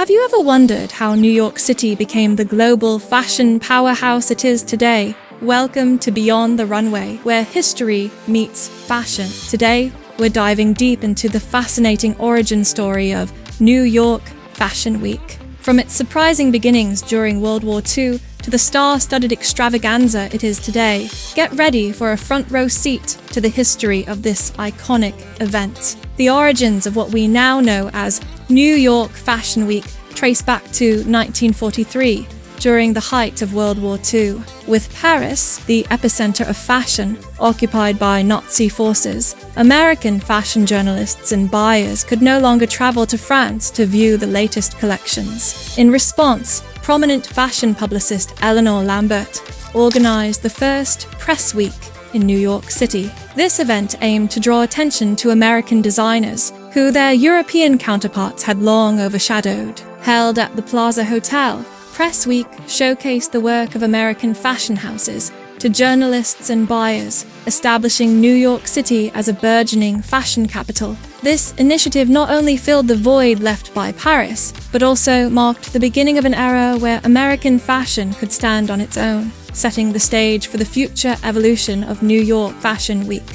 Have you ever wondered how New York City became the global fashion powerhouse it is today? Welcome to Beyond the Runway, where history meets fashion. Today, we're diving deep into the fascinating origin story of New York Fashion Week. From its surprising beginnings during World War II to the star-studded extravaganza it is today, get ready for a front-row seat to the history of this iconic event. The origins of what we now know as New York Fashion Week trace back to 1943, during the height of World War II. With Paris, the epicenter of fashion, occupied by Nazi forces, American fashion journalists and buyers could no longer travel to France to view the latest collections. In response, prominent fashion publicist Eleanor Lambert organized the first Press Week in New York City. This event aimed to draw attention to American designers, who their European counterparts had long overshadowed. Held at the Plaza Hotel, Press Week showcased the work of American fashion houses to journalists and buyers, establishing New York City as a burgeoning fashion capital. This initiative not only filled the void left by Paris, but also marked the beginning of an era where American fashion could stand on its own, setting the stage for the future evolution of New York Fashion Week.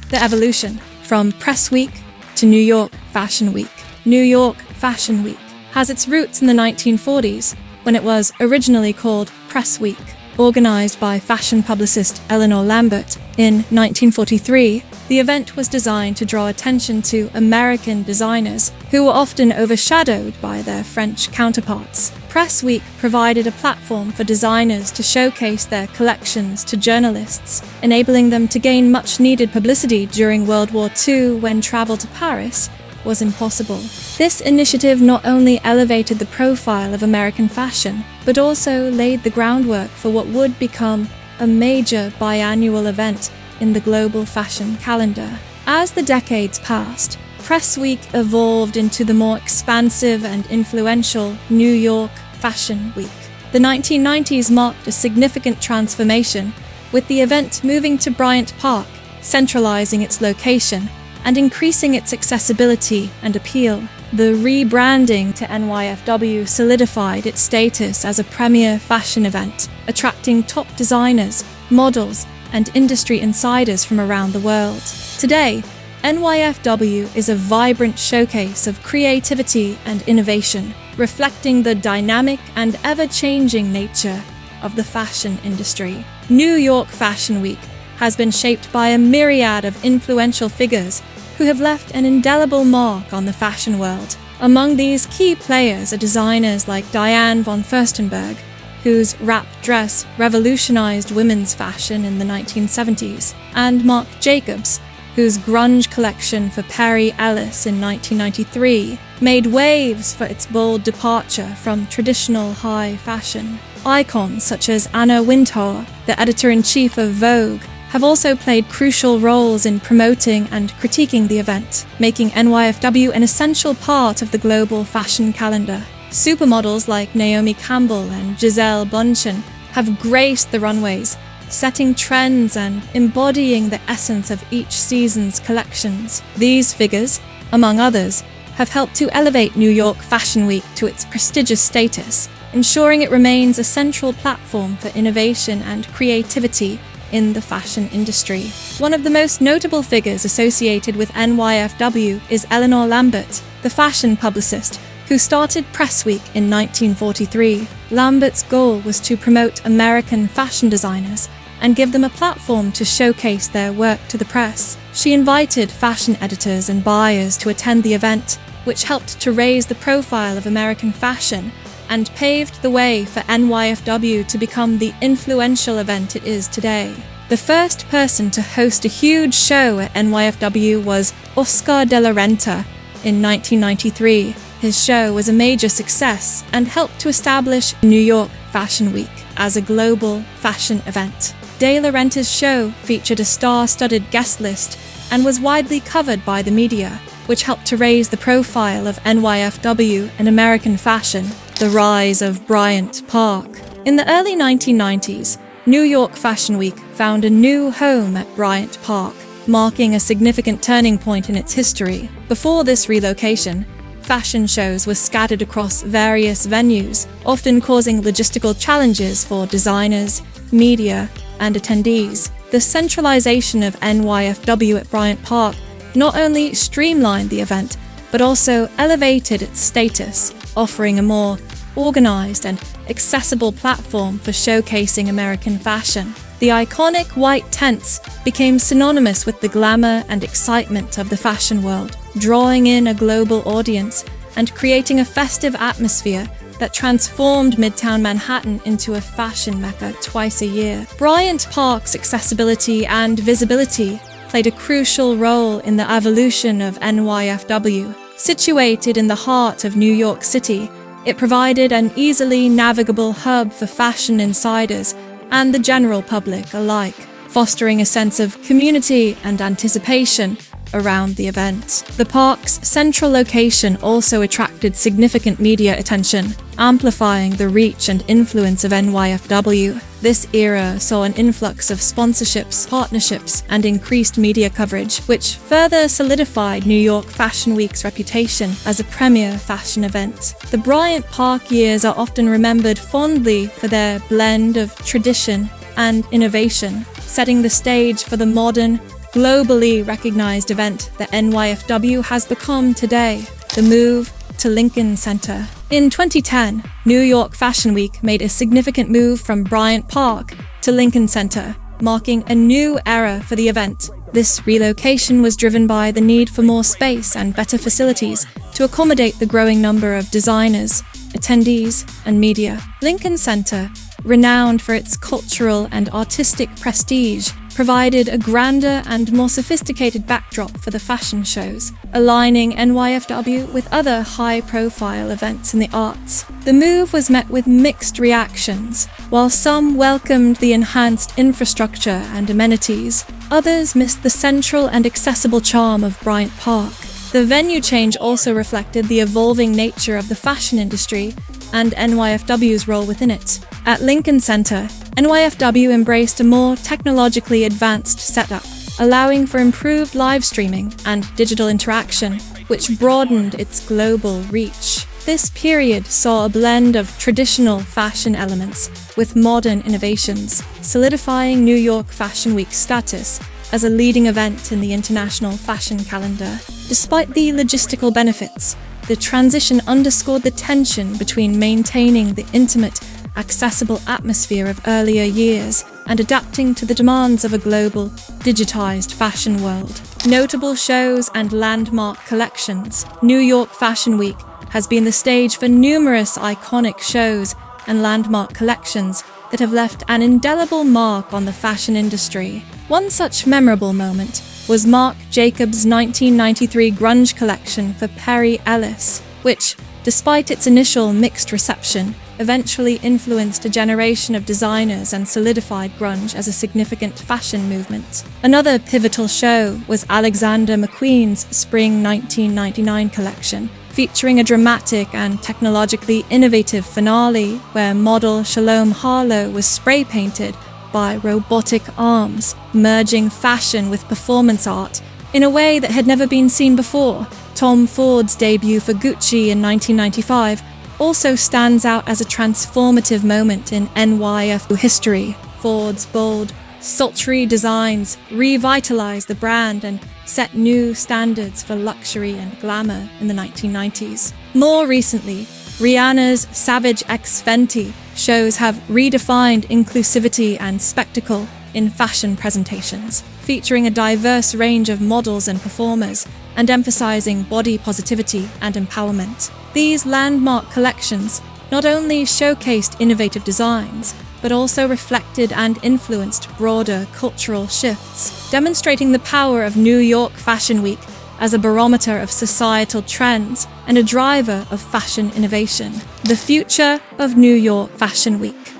The evolution from Press Week to New York Fashion Week. New York Fashion Week has its roots in the 1940s, when it was originally called Press Week. Organized by fashion publicist Eleanor Lambert in 1943, the event was designed to draw attention to American designers who were often overshadowed by their French counterparts. Press Week provided a platform for designers to showcase their collections to journalists, enabling them to gain much-needed publicity during World War II when travel to Paris was impossible. This initiative not only elevated the profile of American fashion, but also laid the groundwork for what would become a major biannual event in the global fashion calendar. As the decades passed, Press Week evolved into the more expansive and influential New York Fashion Week. The 1990s marked a significant transformation, with the event moving to Bryant Park, centralizing its location and increasing its accessibility and appeal. The rebranding to NYFW solidified its status as a premier fashion event, attracting top designers, models, and industry insiders from around the world. Today, NYFW is a vibrant showcase of creativity and innovation, reflecting the dynamic and ever-changing nature of the fashion industry. New York Fashion Week has been shaped by a myriad of influential figures who have left an indelible mark on the fashion world. Among these key players are designers like Diane von Furstenberg, whose wrap dress revolutionized women's fashion in the 1970s, and Marc Jacobs, whose grunge collection for Perry Ellis in 1993 made waves for its bold departure from traditional high fashion. Icons such as Anna Wintour, the editor-in-chief of Vogue, have also played crucial roles in promoting and critiquing the event, making NYFW an essential part of the global fashion calendar. Supermodels like Naomi Campbell and Gisele Bündchen have graced the runways, setting trends and embodying the essence of each season's collections. These figures, among others, have helped to elevate New York Fashion Week to its prestigious status, ensuring it remains a central platform for innovation and creativity in the fashion industry. One of the most notable figures associated with NYFW is Eleanor Lambert, the fashion publicist who started Press Week in 1943. Lambert's goal was to promote American fashion designers and give them a platform to showcase their work to the press. She invited fashion editors and buyers to attend the event, which helped to raise the profile of American fashion and paved the way for NYFW to become the influential event it is today. The first person to host a huge show at NYFW was Oscar de la Renta in 1993. His show was a major success and helped to establish New York Fashion Week as a global fashion event. De la Renta's show featured a star-studded guest list and was widely covered by the media, which helped to raise the profile of NYFW and American fashion. The rise of Bryant Park. In the early 1990s, New York Fashion Week found a new home at Bryant Park, marking a significant turning point in its history. Before this relocation, fashion shows were scattered across various venues, often causing logistical challenges for designers, media, and attendees. The centralization of NYFW at Bryant Park not only streamlined the event, but also elevated its status, offering a more organized and accessible platform for showcasing American fashion. The iconic white tents became synonymous with the glamour and excitement of the fashion world, drawing in a global audience and creating a festive atmosphere that transformed Midtown Manhattan into a fashion mecca twice a year. Bryant Park's accessibility and visibility played a crucial role in the evolution of NYFW. Situated in the heart of New York City, it provided an easily navigable hub for fashion insiders and the general public alike, fostering a sense of community and anticipation around the event. The park's central location also attracted significant media attention, amplifying the reach and influence of NYFW. This era saw an influx of sponsorships, partnerships, and increased media coverage, which further solidified New York Fashion Week's reputation as a premier fashion event. The Bryant Park years are often remembered fondly for their blend of tradition and innovation, setting the stage for the modern, globally recognized event that NYFW has become today, the move to Lincoln Center. In 2010, New York Fashion Week made a significant move from Bryant Park to Lincoln Center, marking a new era for the event. This relocation was driven by the need for more space and better facilities to accommodate the growing number of designers, attendees, and media. Lincoln Center, renowned for its cultural and artistic prestige, provided a grander and more sophisticated backdrop for the fashion shows, aligning NYFW with other high-profile events in the arts. The move was met with mixed reactions. While some welcomed the enhanced infrastructure and amenities, others missed the central and accessible charm of Bryant Park. The venue change also reflected the evolving nature of the fashion industry and NYFW's role within it. At Lincoln Center, NYFW embraced a more technologically advanced setup, allowing for improved live streaming and digital interaction, which broadened its global reach. This period saw a blend of traditional fashion elements with modern innovations, solidifying New York Fashion Week's status as a leading event in the international fashion calendar. Despite the logistical benefits, the transition underscored the tension between maintaining the intimate, accessible atmosphere of earlier years and adapting to the demands of a global, digitized fashion world. Notable shows and landmark collections. New York Fashion Week has been the stage for numerous iconic shows and landmark collections that have left an indelible mark on the fashion industry. One such memorable moment was Marc Jacobs' 1993 grunge collection for Perry Ellis, which, despite its initial mixed reception, eventually influenced a generation of designers and solidified grunge as a significant fashion movement. Another pivotal show was Alexander McQueen's Spring 1999 collection, featuring a dramatic and technologically innovative finale where model Shalom Harlow was spray-painted by robotic arms, merging fashion with performance art in a way that had never been seen before. Tom Ford's debut for Gucci in 1995 also stands out as a transformative moment in NYFW history. Ford's bold, sultry designs revitalized the brand and set new standards for luxury and glamour in the 1990s. More recently, Rihanna's Savage X Fenty shows have redefined inclusivity and spectacle in fashion presentations, featuring a diverse range of models and performers, and emphasizing body positivity and empowerment. These landmark collections not only showcased innovative designs, but also reflected and influenced broader cultural shifts, demonstrating the power of New York Fashion Week as a barometer of societal trends and a driver of fashion innovation. The future of New York Fashion Week.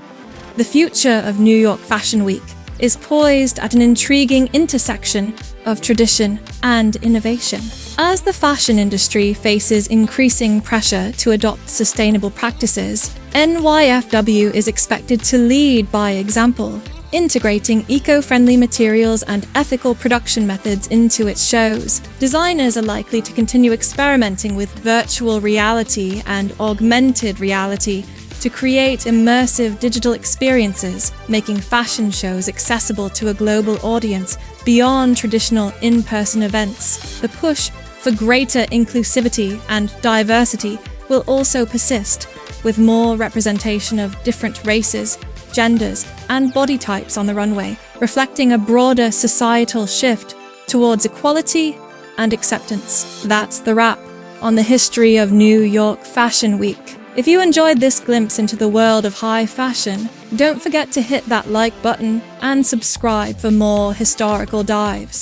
The future of New York Fashion Week is poised at an intriguing intersection of tradition and innovation. As the fashion industry faces increasing pressure to adopt sustainable practices, NYFW is expected to lead by example, integrating eco-friendly materials and ethical production methods into its shows. Designers are likely to continue experimenting with virtual reality and augmented reality to create immersive digital experiences, making fashion shows accessible to a global audience beyond traditional in-person events. The push for greater inclusivity and diversity will also persist, with more representation of different races, genders, and body types on the runway, reflecting a broader societal shift towards equality and acceptance. That's the wrap on the history of New York Fashion Week. If you enjoyed this glimpse into the world of high fashion, don't forget to hit that like button and subscribe for more historical dives.